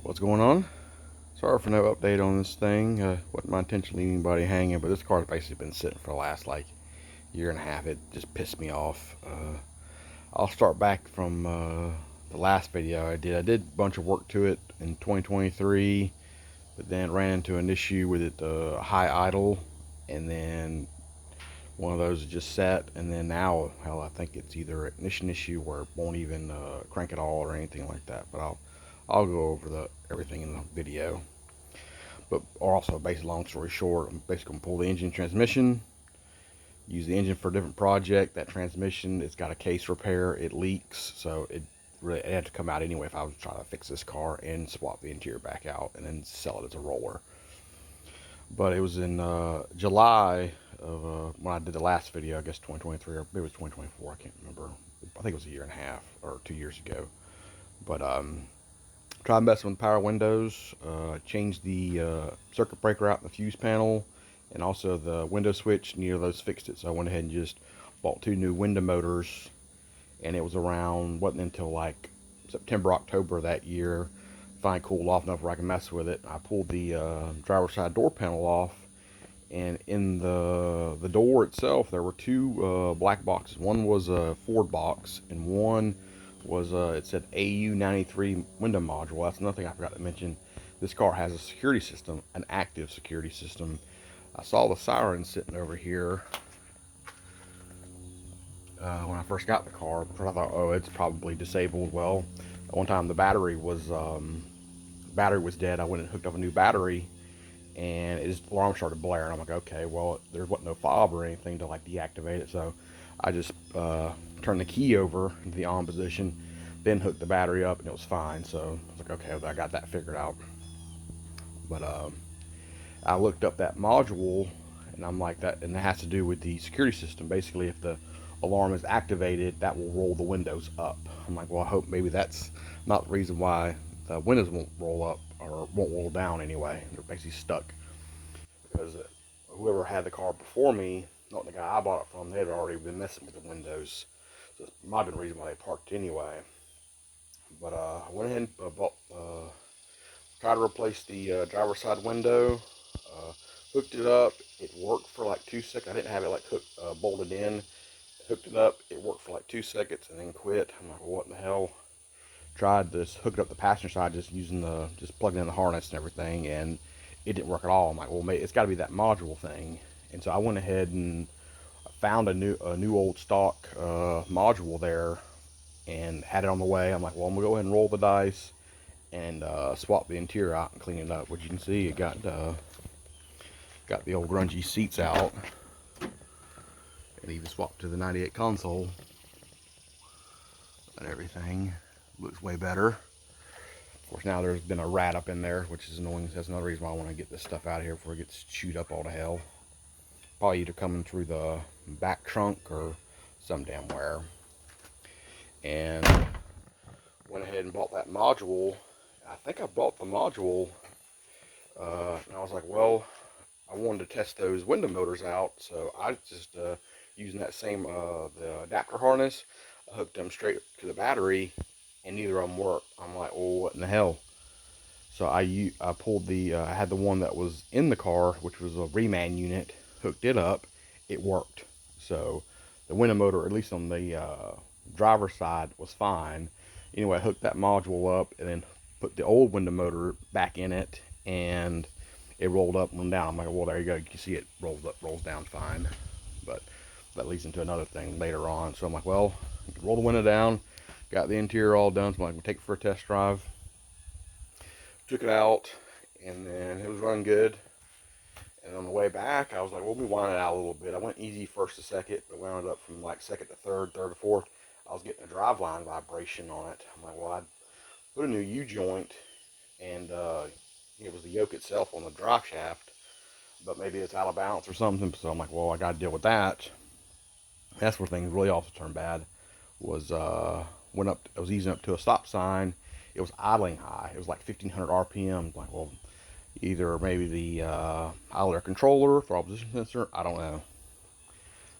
What's going on? Sorry for no update on this thing. Wasn't my intention to leave anybody hanging, but this car's basically been sitting for the last year and a half. It just pissed me off. I'll start back from the last video I did. I did a bunch of work to it in 2023, but then ran into an issue with it, high idle, and then one of those just set, and then now, hell, I think it's either an ignition issue or it won't even crank at all or anything like that. But I'll go over everything in the video. But also, basically, long story short, I'm basically gonna pull the engine transmission, use the engine for a different project. That transmission, it's got a case repair, it leaks, so it had to come out anyway if I was trying to fix this car and swap the interior back out and then sell it as a roller. But it was in July of when I did the last video, I guess 2023, or maybe it was 2024, I can't remember. I think it was a year and a half or 2 years ago. But tried messing with power windows, changed the circuit breaker out in the fuse panel, and also the window switch. Neither of those fixed it, so I went ahead and just bought 2 new window motors, and it was wasn't until like September, October that year, finally cooled off enough where I could mess with it. I pulled the driver's side door panel off, and in the door itself, there were 2 black boxes. One was a Ford box, and one was it said AU93 window module. That's another thing I forgot to mention. This car has a security system, an active security system. I saw the siren sitting over here when I first got the car, because I thought, oh, it's probably disabled. Well, at one time the battery was dead. I went and hooked up a new battery, and its alarm started blaring. I'm like, okay, well, there wasn't no fob or anything to deactivate it, so I just turned the key over into the on position, then hooked the battery up, and it was fine. So I was like, okay, well, I got that figured out. But I looked up that module, and I'm like, and it has to do with the security system. Basically, if the alarm is activated, that will roll the windows up. I'm like, well, I hope maybe that's not the reason why the windows won't roll up or won't roll down anyway. They're basically stuck, because whoever had the car before me, not the guy I bought it from, they had already been messing with the windows. So it might have been the reason why they parked anyway. But I went ahead and tried to replace the driver's side window. Hooked it up. It worked for like 2 seconds. I didn't have it bolted in. Hooked it up. It worked for like 2 seconds and then quit. I'm like, well, what in the hell? Tried this, hooked up the passenger side, just plugging in the harness and everything, and it didn't work at all. I'm like, well, maybe it's got to be that module thing. And so I went ahead and found a new old stock module there and had it on the way. I'm like, well, I'm gonna go ahead and roll the dice and swap the interior out and clean it up. Which you can see, it got the old grungy seats out, and even swapped to the 98 console and everything. Looks way better. Of course, now there's been a rat up in there, which is annoying. That's another reason why I want to get this stuff out of here before it gets chewed up all to hell. Probably either coming through the back trunk or some damn where. And went ahead and bought that module. I think I bought the module, and I was like, well, I wanted to test those window motors out, so I just using that same the adapter harness, I hooked them straight to the battery, and neither of them worked. I'm like, well, what in the hell? So I pulled I had the one that was in the car, which was a reman unit, hooked it up, it worked. So the window motor, at least on the driver's side, was fine. Anyway, I hooked that module up and then put the old window motor back in it, and it rolled up and down. I'm like, well, there you go. You can see it rolls up, rolls down fine. But that leads into another thing later on. So I'm like, well, roll the window down, got the interior all done. So I'm like, we'll take it for a test drive. Took it out, and then it was running good. And on the way back, I was like, well, let me wind it out a little bit. I went easy first to second, but wound it up from like second to third, third to fourth. I was getting a driveline vibration on it. I'm like, well, I'd put a new U-joint, and it was the yoke itself on the drive shaft, but maybe it's out of balance or something. So I'm like, well, I got to deal with that. That's where things really also turned bad. Was I was easing up to a stop sign. It was idling high. It was like 1500 RPM. Like, well, either maybe the idler controller, throttle position sensor, I don't know.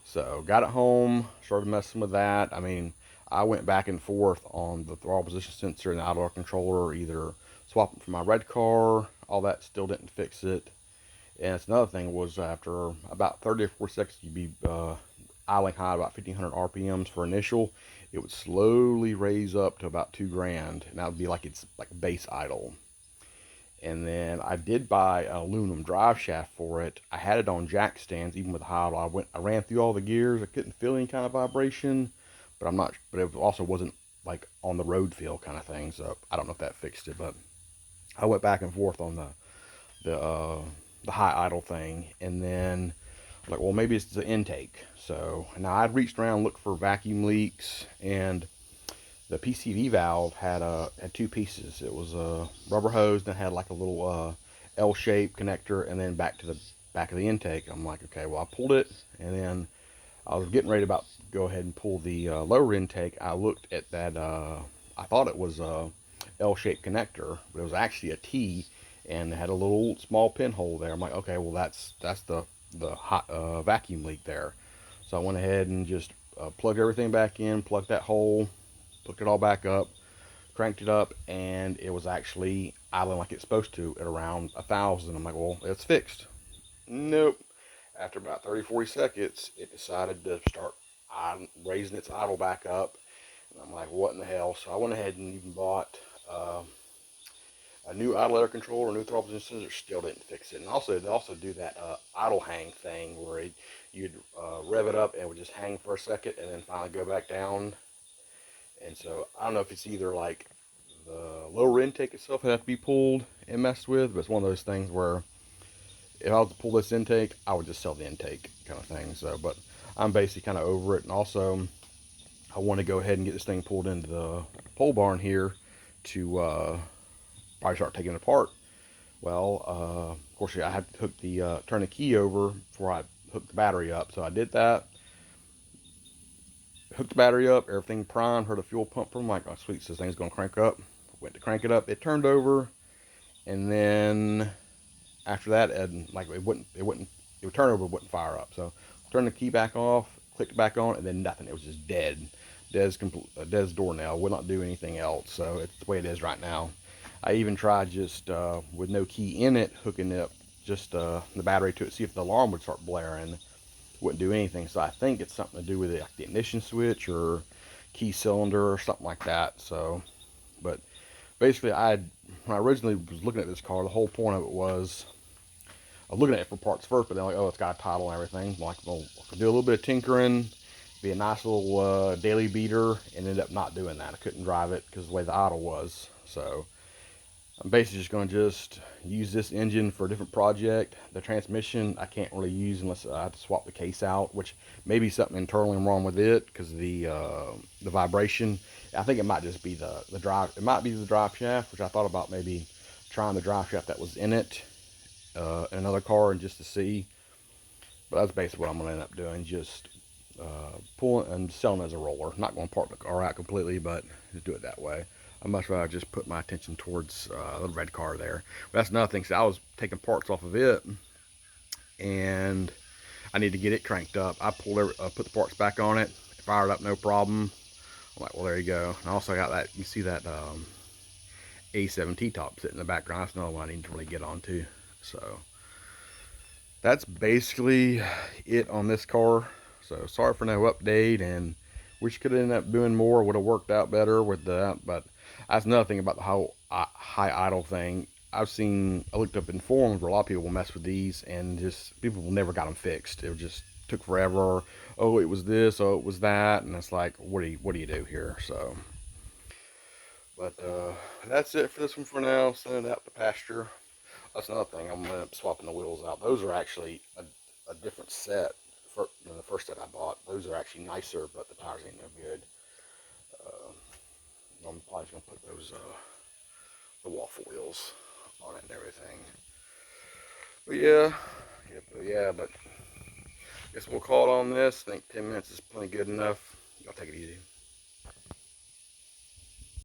So got it home, started messing with that. I mean, I went back and forth on the throttle position sensor and the idle controller, either swapping for my red car. All that still didn't fix it. And it's another thing was after about 30 or 40 seconds, you'd be idling high about 1500 RPMs for initial. It would slowly raise up to about 2 grand, and that would be like it's like base idle. And then I did buy an aluminum drive shaft for it. I had it on jack stands, even with high idle. I ran through all the gears. I couldn't feel any kind of vibration, but I'm not. But it also wasn't like on the road feel kind of thing. So I don't know if that fixed it. But I went back and forth on the high idle thing, and then like, well, maybe it's the intake. So now I'd reached around, looked for vacuum leaks, and the PCV valve had two pieces. It was a rubber hose that had like a little L-shaped connector, and then back to the back of the intake. I'm like, okay, well, I pulled it, and then I was getting ready to about go ahead and pull the lower intake. I looked at that. I thought it was a L-shaped connector, but it was actually a T, and it had a little small pinhole there. I'm like, okay, well, that's the hot vacuum leak there. So I went ahead and just plugged everything back in, plugged that hole, hooked it all back up, cranked it up, and it was actually idling like it's supposed to at around 1,000. I'm like, well, it's fixed. Nope. After about 30, 40 seconds, it decided to start raising its idle back up. And I'm like, what in the hell? So I went ahead and even bought a new idle air controller, a new throttle position sensor. Still didn't fix it. And also, they also do that idle hang thing where you'd rev it up and it would just hang for a second and then finally go back down. And so I don't know if it's either like the lower intake itself had to be pulled and messed with, but it's one of those things where if I was to pull this intake, I would just sell the intake kind of thing. So, but I'm basically kind of over it. And also, I want to go ahead and get this thing pulled into the pole barn here to probably start taking it apart. Well, of course, I had to hook turn the key over before I hooked the battery up. So I did that. Hooked the battery up, everything primed, heard a fuel pump from, like, oh sweet, so this thing's gonna crank up. Went to crank it up, it turned over, and then after that, and like it would turn over, but wouldn't fire up. So turned the key back off, clicked it back on, and then nothing. It was just dead. Dead's doornail. Would not do anything else. So it's the way it is right now. I even tried just with no key in it, hooking up just the battery to it, see if the alarm would start blaring. Wouldn't do anything. So I think it's something to do with it, like the ignition switch or key cylinder or something like that. So, but basically, when I originally was looking at this car, the whole point of it was I was looking at it for parts first, but then like, oh, it's got a title and everything. Like, well, I could do a little bit of tinkering, be a nice little daily beater, and ended up not doing that. I couldn't drive it because of the way the idle was. So I'm basically just going to just use this engine for a different project. The transmission I can't really use unless I have to swap the case out, which may be something internally wrong with it because of the vibration. I think it might just be the drive. It might be the drive shaft, which I thought about maybe trying the drive shaft that was in it in another car and just to see. But that's basically what I'm going to end up doing. Just pulling and selling as a roller. Not going to park the car out completely, but just do it that way. I'd much rather just put my attention towards the red car there. But that's another thing. So I was taking parts off of it, and I need to get it cranked up. I put the parts back on it, fired up, no problem. I'm like, well, there you go. And I also got that. You see that A7 T-top sitting in the background. That's another one I need to really get on too. So that's basically it on this car. So sorry for no update, and wish could end up doing more. Would have worked out better with that, but that's another thing about the whole high idle thing. I looked up in forums where a lot of people will mess with these, and just people never got them fixed. It just took forever. Oh, it was this. Oh, it was that, and it's like, what do you do here? So, but that's it for this one for now. Sending it out to pasture. That's another thing. I'm gonna end up swapping the wheels out. Those are actually a different set than the first set I bought. Those are actually nicer, but the tires ain't no good. I'm probably just gonna put those the waffle wheels on it and everything. But but I guess we'll call it on this. I think 10 minutes is plenty good enough. I'll take it easy.